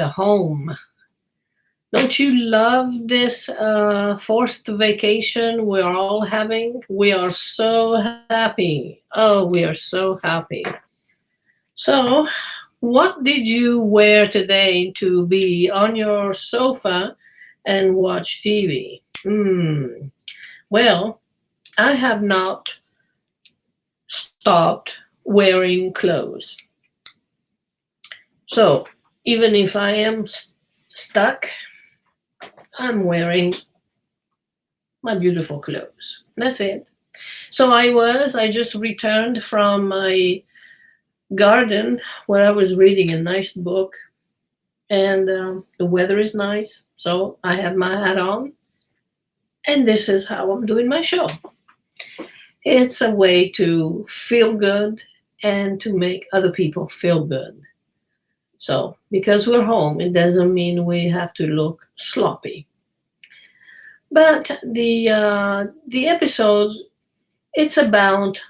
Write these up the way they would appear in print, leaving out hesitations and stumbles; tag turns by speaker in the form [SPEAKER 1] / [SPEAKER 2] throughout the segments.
[SPEAKER 1] the home. Don't you love this forced vacation we're all having? We are so happy. Oh, we are so happy. So, what did you wear today to be on your sofa and watch TV? Well, I have not stopped wearing clothes. So, even if I am stuck, I'm wearing my beautiful clothes. That's it. So I just returned from my garden where I was reading a nice book, and the weather is nice. So I have my hat on, and this is how I'm doing my show. It's a way to feel good and to make other people feel good. So because we're home, it doesn't mean we have to look sloppy. But the episode, it's about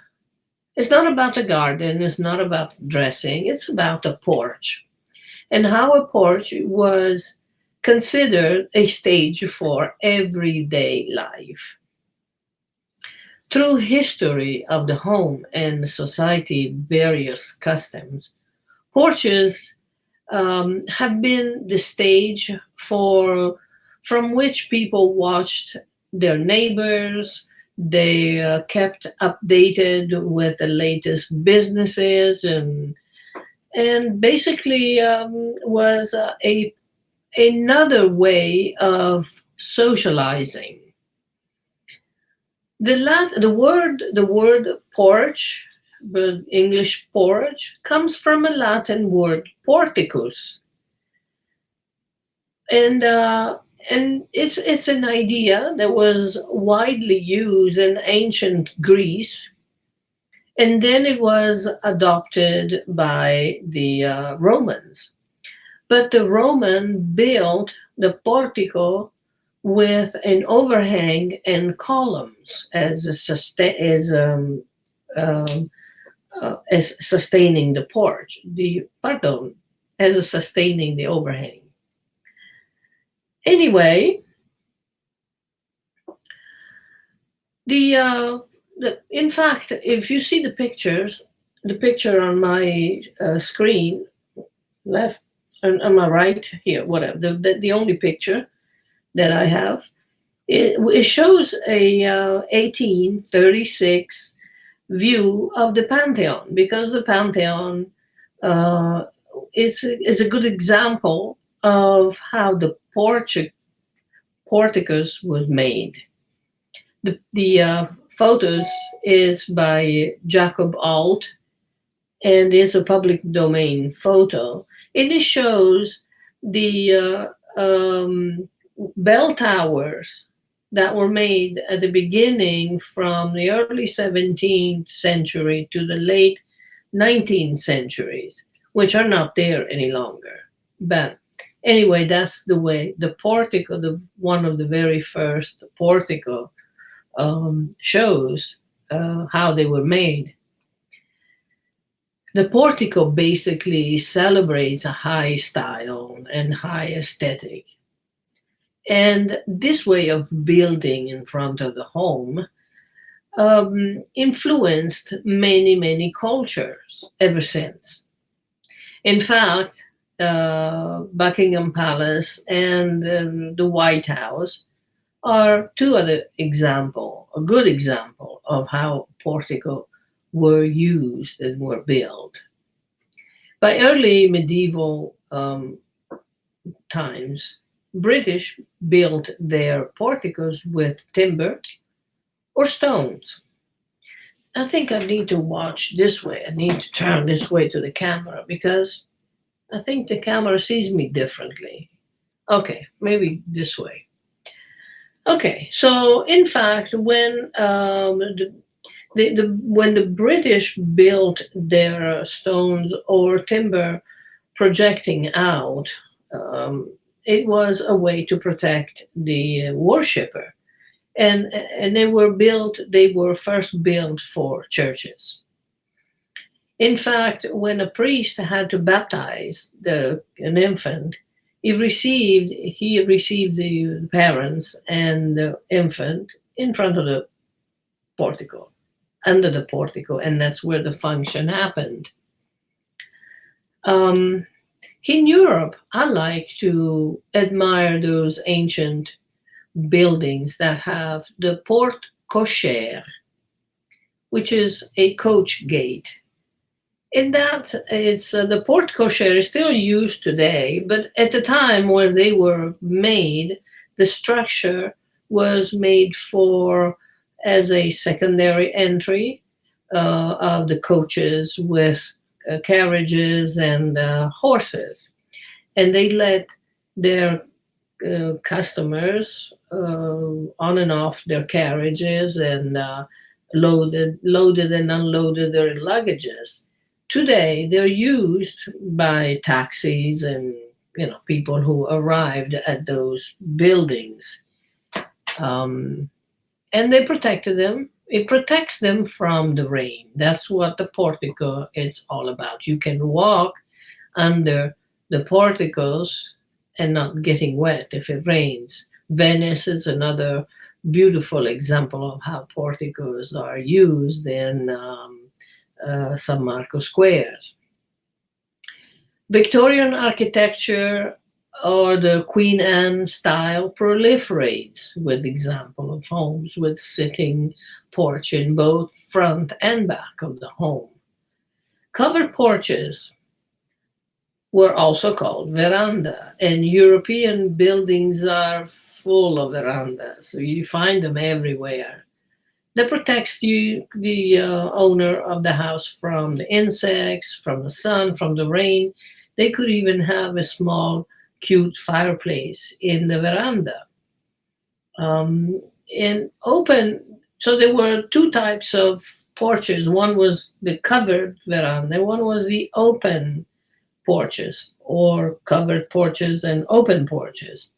[SPEAKER 1] it's not about the garden, it's not about dressing, it's about a porch and how a porch was considered a stage for everyday life. Through history of the home and society various customs, porches have been the stage for from which people watched their neighbors. They kept updated with the latest businesses and basically was a another way of socializing. The word porch, the English porch, comes from a Latin word porticus, and it's an idea that was widely used in ancient Greece, and then it was adopted by the Romans. But the Roman built the portico with an overhang and columns um, as sustaining the porch. The pardon, as a sustaining the overhang. Anyway, the, in fact, if you see the picture on my screen, left on my right here, whatever, the only picture that I have, it shows a 1836 view of the Pantheon, because the Pantheon uh, is a good example of how the porticus was made. The photos is by Jacob Alt and is a public domain photo. And it shows the bell towers that were made at the beginning from the early 17th century to the late 19th centuries, which are not there any longer. But anyway, that's the way the portico, one of the very first portico, shows how they were made. The portico basically celebrates a high style and high aesthetic. And this way of building in front of the home influenced many, many cultures ever since. In fact, Buckingham Palace and the White House are two other a good example of how portico were used and were built. By early medieval times, British built their porticos with timber or stones. I think I need to watch this way. I need to turn this way to the camera because I think the camera sees me differently. Okay, maybe this way. Okay, so in fact, when the British built their stones or timber projecting out, it was a way to protect the worshipper, and they were first built for churches. In fact, when a priest had to baptize an infant, He received the parents and the infant in front of the portico, under the portico, and that's where the function happened. Um, in Europe, I like to admire those ancient buildings that have the porte cochère, which is a coach gate. In that, it's the porte cochère is still used today, but at the time where they were made, the structure was made for as a secondary entry of the coaches with carriages and horses, and they let their customers on and off their carriages and loaded and unloaded their luggages. Today, they're used by taxis and people who arrived at those buildings, um, and they protected them. It protects them from the rain. That's what the portico it's all about. You can walk under the porticos and not getting wet if it rains. Venice is another beautiful example of how porticos are used in San Marco squares. Victorian architecture or the Queen Anne style proliferates with example of homes with sitting porch in both front and back of the home. Covered porches were also called veranda, and European buildings are full of verandas. So you find them everywhere. That protects the owner of the house from the insects, from the sun, from the rain. They could even have a small, cute fireplace in the veranda. In open, so there were two types of porches. One was the covered veranda, one was the open porches or covered porches and open porches.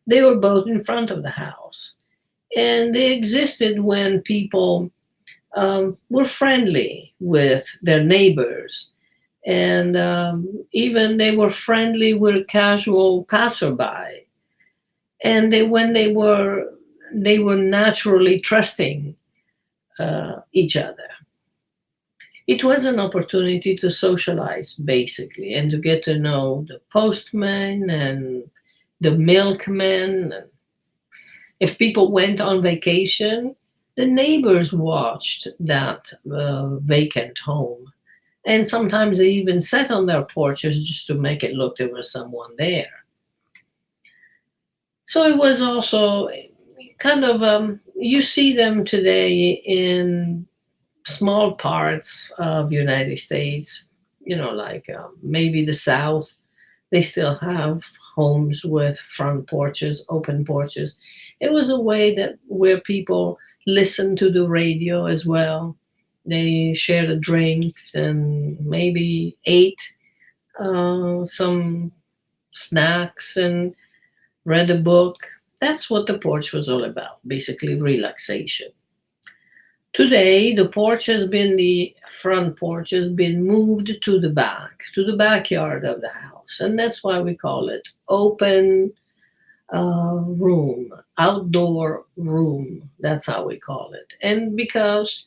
[SPEAKER 1] They were both in front of the house. And they existed when people were friendly with their neighbors. And even they were friendly with casual passerby. And when they were naturally trusting each other. It was an opportunity to socialize basically and to get to know the postman and the milkman. If people went on vacation, the neighbors watched that vacant home. And sometimes they even sat on their porches just to make it look there was someone there. So it was also kind of, you see them today in small parts of United States, like maybe the South, they still have homes with front porches, open porches. It was a way that where people listened to the radio as well. They shared a drink and maybe ate some snacks and read a book. That's what the porch was all about, basically relaxation. Today, the front porch has been moved to the back, to the backyard of the house. And that's why we call it open room, outdoor room. That's how we call it. And because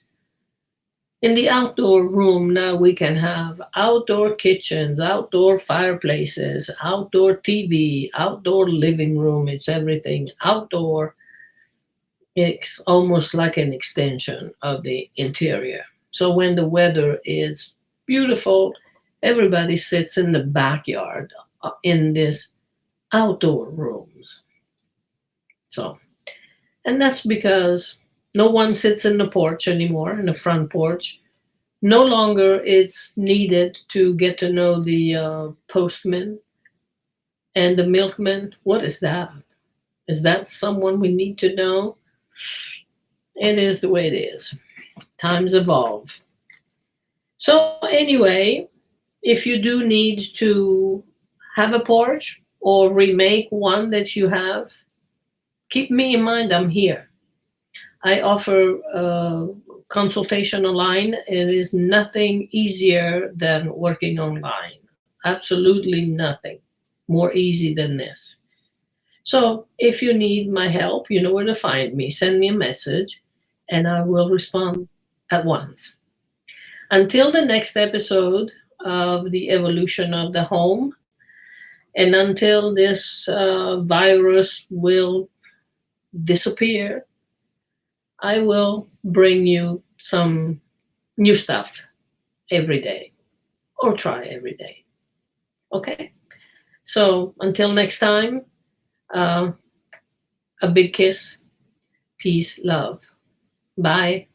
[SPEAKER 1] in the outdoor room now we can have outdoor kitchens, outdoor fireplaces, outdoor TV, outdoor living room. It's everything outdoor. It's almost like an extension of the interior. So when the weather is beautiful, everybody sits in the backyard in this outdoor rooms. So, and that's because no one sits in the porch anymore, in the front porch. No longer it's needed to get to know the postman and the milkman. What is that? Is that someone we need to know? It is the way it is. Times evolve. So, anyway, if you do need to have a porch or remake one that you have, keep me in mind, I'm here. I offer consultation online. It is nothing easier than working online. Absolutely nothing more easy than this. So if you need my help, you know where to find me. Send me a message and I will respond at once. Until the next episode of the evolution of the home, and until this virus will disappear, I will bring you some new stuff every day, or try every day. Okay? So until next time, uh, a big kiss, peace, love. Bye.